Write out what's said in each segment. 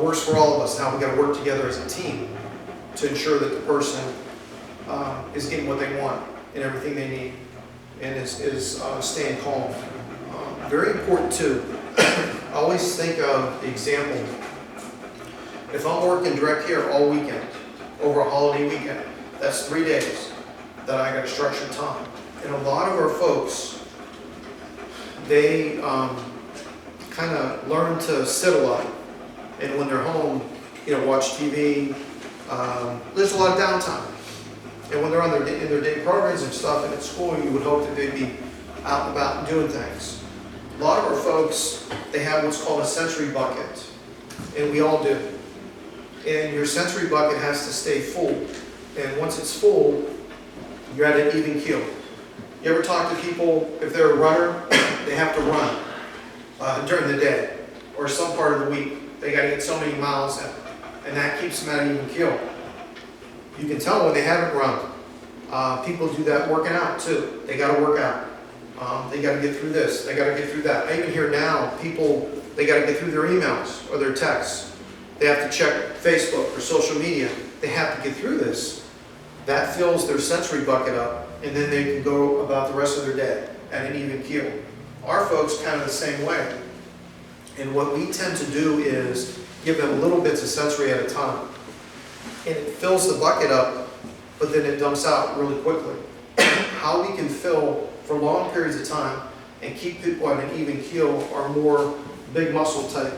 works for all of us. Now we got to work together as a team to ensure that the person is getting what they want and everything they need, and is staying calm. Very important too. I always think of the example. If I'm working direct care all weekend, over a holiday weekend, that's 3 days that I got a structured time. And a lot of our folks, they kind of learn to sit a lot. And when they're home, watch TV. There's a lot of downtime. And when they're on in their day programs and stuff, and at school, you would hope that they'd be out and about and doing things. A lot of our folks, they have what's called a sensory bucket, and we all do. And your sensory bucket has to stay full. And once it's full, you're at an even keel. You ever talk to people, if they're a runner, they have to run during the day or some part of the week. They got to get so many miles in, and that keeps them at an even keel. You can tell when they haven't run. People do that working out too. They got to work out. They got to get through this. They got to get through that. I even hear now people, they got to get through their emails or their texts. They have to check Facebook or social media. They have to get through this. That fills their sensory bucket up, and then they can go about the rest of their day at an even keel. Our folks kind of the same way. And what we tend to do is give them little bits of sensory at a time. And it fills the bucket up, but then it dumps out really quickly. How we can fill for long periods of time and keep people at an even keel are more big muscle type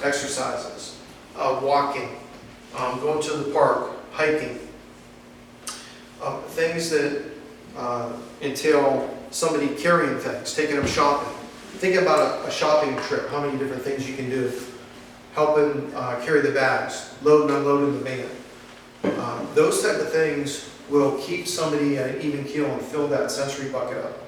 exercises. Walking, going to the park, hiking. Things that entail somebody carrying things, taking them shopping. Think about a shopping trip, how many different things you can do. Helping carry the bags, load and unloading the van. Those type of things will keep somebody at an even keel and fill that sensory bucket up.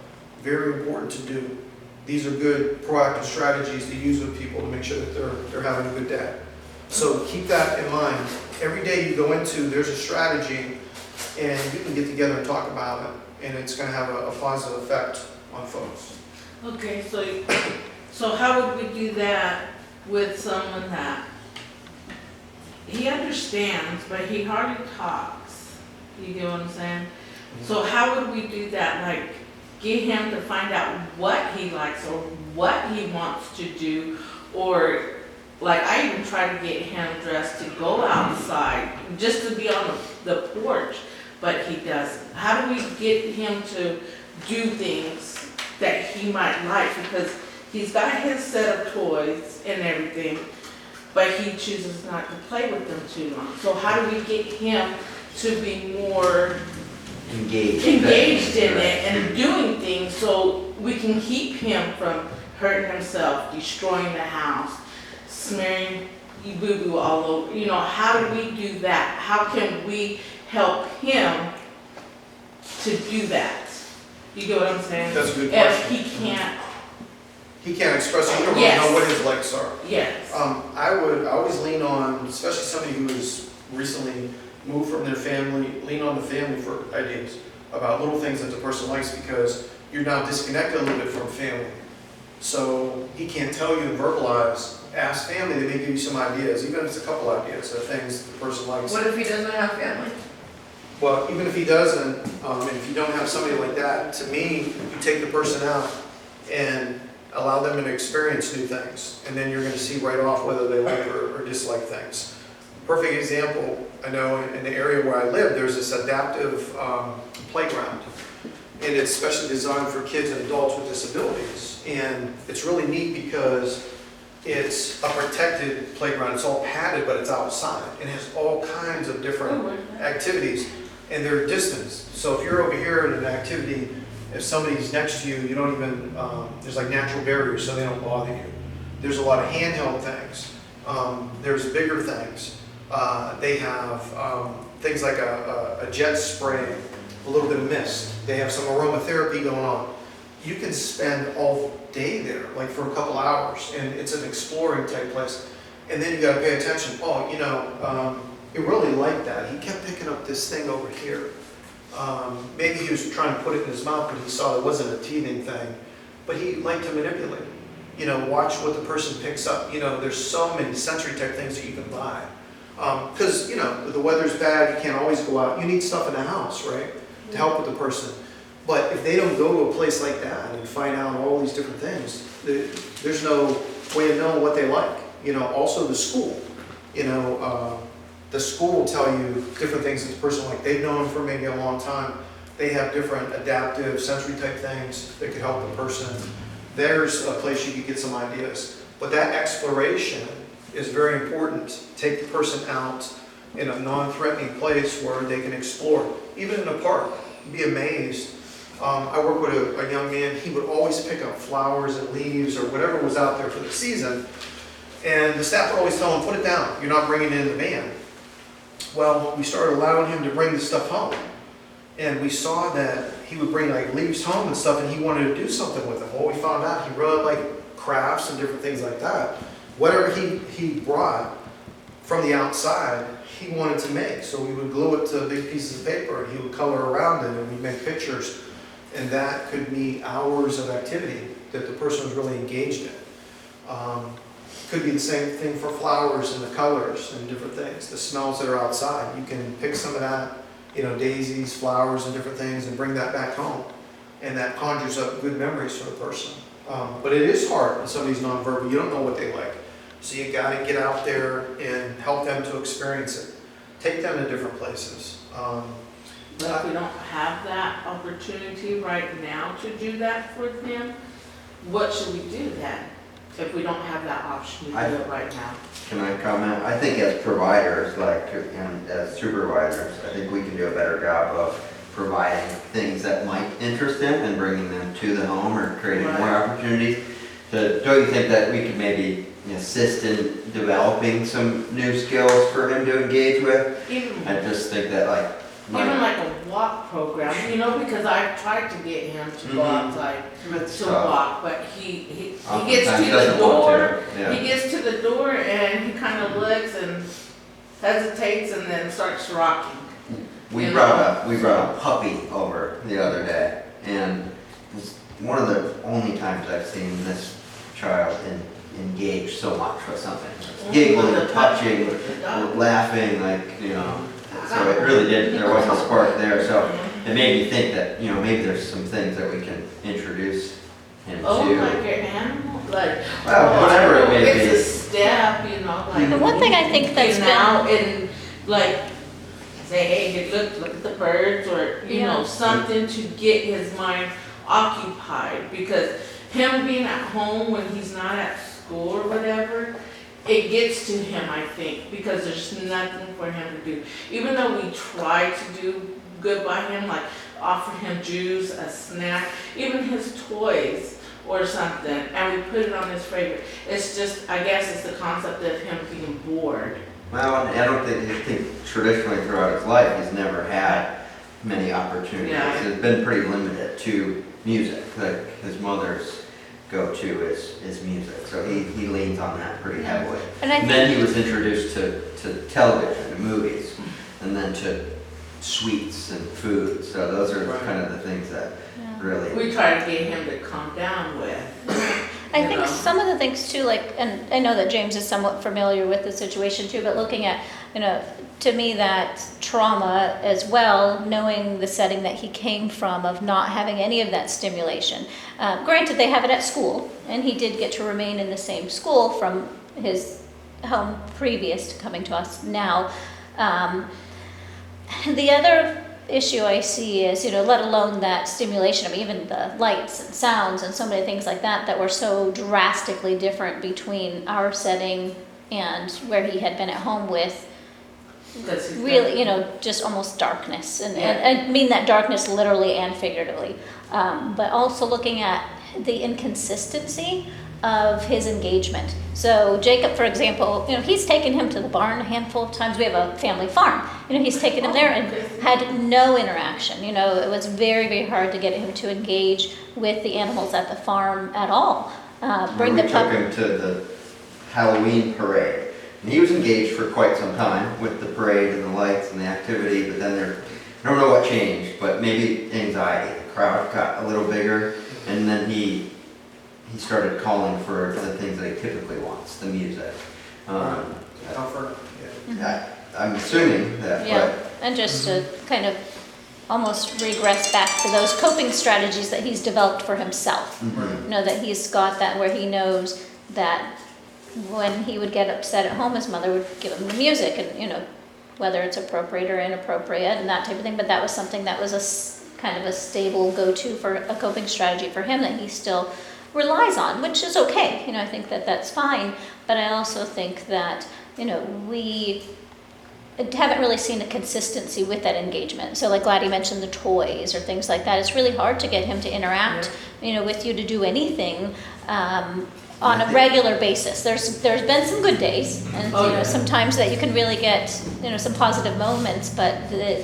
Very important to do. These are good proactive strategies to use with people to make sure that they're having a good day. So keep that in mind. Every day you go into, there's a strategy, and you can get together and talk about it, and it's going to have a positive effect on folks. Okay, so how would we do that with someone that he understands, but he hardly talks? You get what I'm saying? Mm-hmm. So how would we do that? Like, get him to find out what he likes or what he wants to do, or like I even try to get him dressed to go outside, just to be on the porch, but he doesn't. How do we get him to do things that he might like? Because he's got his set of toys and everything, but he chooses not to play with them too long. So how do we get him to be more engaged in it and doing things so we can keep him from hurting himself, destroying the house, smearing boo-boo all over? How do we do that? How can we help him to do that? You get what I'm saying? That's a good question. If he can't express it, you don't Yes. really know what his likes are. yes. I always lean on, especially somebody who has recently moved from their family, lean on the family for ideas about little things that the person likes, because you're now disconnected a little bit from family. So he can't tell you and verbalize. Ask family, they may give you some ideas, even if it's a couple ideas of things the person likes. What if he doesn't have family? Well, even if he doesn't, and if you don't have somebody like that, to me, you take the person out and allow them to experience new things, and then you're going to see right off whether they like or dislike things. Perfect example, I know in the area where I live, there's this adaptive playground, and it's specially designed for kids and adults with disabilities. And it's really neat because it's a protected playground. It's all padded, but it's outside, and it has all kinds of different activities, and they're distanced. So if you're over here in an activity, if somebody's next to you, you don't even, there's like natural barriers so they don't bother you. There's a lot of handheld things. There's bigger things. They have things like a jet spray, a little bit of mist. They have some aromatherapy going on. You can spend all day there, like for a couple hours, and it's an exploring type place. And then you got to pay attention. He really liked that. He kept picking up this thing over here. Maybe he was trying to put it in his mouth, but he saw it wasn't a teething thing. But he liked to manipulate it. You know, watch what the person picks up. You know, there's so many sensory type things that you can buy. Because, you know, the weather's bad, you can't always go out. You need stuff in the house, right, to help with the person. But if they don't go to a place like that and find out all these different things, there's no way of knowing what they like. You know, also the school. You know, the school will tell you different things that the person like. They've known them for maybe a long time. They have different adaptive sensory type things that could help the person. There's a place you could get some ideas. But that exploration is very important. Take the person out in a non-threatening place where they can explore. Even in a park, you'd be amazed. I work with a young man. He would always pick up flowers and leaves or whatever was out there for the season. And the staff would always tell him, put it down. You're not bringing it in the van. Well, we started allowing him to bring the stuff home. And we saw that he would bring like leaves home and stuff, and he wanted to do something with them. Well, we found out he really liked crafts and different things like that. Whatever he brought from the outside, he wanted to make. So we would glue it to big pieces of paper, and he would color around it, and we'd make pictures. And that could be hours of activity that the person was really engaged in. Could be the same thing for flowers and the colors and different things. The smells that are outside, you can pick some of that, you know, daisies, flowers, and different things, and bring that back home. And that conjures up good memories for the person. But it is hard when somebody's nonverbal. You don't know what they like. So you got to get out there and help them to experience it. Take them to different places. But if we don't have that opportunity right now to do that for them, what should we do then? If we don't have that option to do it right now? Can I comment? I think as providers, and as supervisors, I think we can do a better job of providing things that might interest them and bringing them to the home or creating more opportunities. So don't you think that we could maybe assist in developing some new skills for him to engage with? I just think that even like a walk program, you know, because I've tried to get him to go outside to walk, but he gets to the door, he gets to the door and he kind of looks and hesitates and then starts rocking. We brought a puppy over the other day, and it was one of the only times I've seen this child engage so much with something. Giggling, touching, laughing, so it really did, there was a spark there, so it made me think that, maybe there's some things that we can introduce him to. Like your animal, well, whatever it may be. It's a step, The one thing I think that's now and say, hey, look at the birds, or something to get his mind occupied, because him being at home when he's not at school or whatever, it gets to him, I think, because there's nothing for him to do. Even though we try to do good by him, like offer him juice, a snack, even his toys or something, and we put it on his favorite. It's just, I guess it's the concept of him being bored. Well, I think traditionally throughout his life, he's never had many opportunities. Yeah. It's been pretty limited to music. Like his mother's go-to is music, so he leans on that pretty heavily. And then he was introduced to television and movies, and then to sweets and food. So those are kind of the things that really we try to get him to calm down with. I think some of the things too, and I know that James is somewhat familiar with the situation too, but looking at, to me that trauma as well, knowing the setting that he came from of not having any of that stimulation. Granted, they have it at school, and he did get to remain in the same school from his home previous to coming to us now. The other issue I see is, let alone that stimulation of even the lights and sounds and so many things like that were so drastically different between our setting and where he had been at home with really, just almost darkness. And I mean that darkness literally and figuratively. But also looking at the inconsistency of his engagement. So Jacob, for example, he's taken him to the barn a handful of times. We have a family farm. He's taken him there and had no interaction. It was very, very hard to get him to engage with the animals at the farm at all. We took him to the Halloween parade. And he was engaged for quite some time with the parade and the lights and the activity, but then I don't know what changed, but maybe anxiety. The crowd got a little bigger, and then he he started calling for the things that he typically wants, the music. Comfort, yeah. I'm assuming that, Yeah, but and just to kind of almost regress back to those coping strategies that he's developed for himself. mhm. You know, that he's got that where he knows that when he would get upset at home, his mother would give him the music and, you know, whether it's appropriate or inappropriate and that type of thing, but that was something that was kind of a stable go-to for a coping strategy for him that he still relies on, which is okay. You know, I think that that's fine, but I also think that, you know, we haven't really seen a consistency with that engagement. So like Gladys mentioned, the toys or things like that, it's really hard to get him to interact, you know, with you, to do anything on a regular basis. There's been some good days, and Oh, you know, yeah. sometimes that you can really get, you know, some positive moments, but the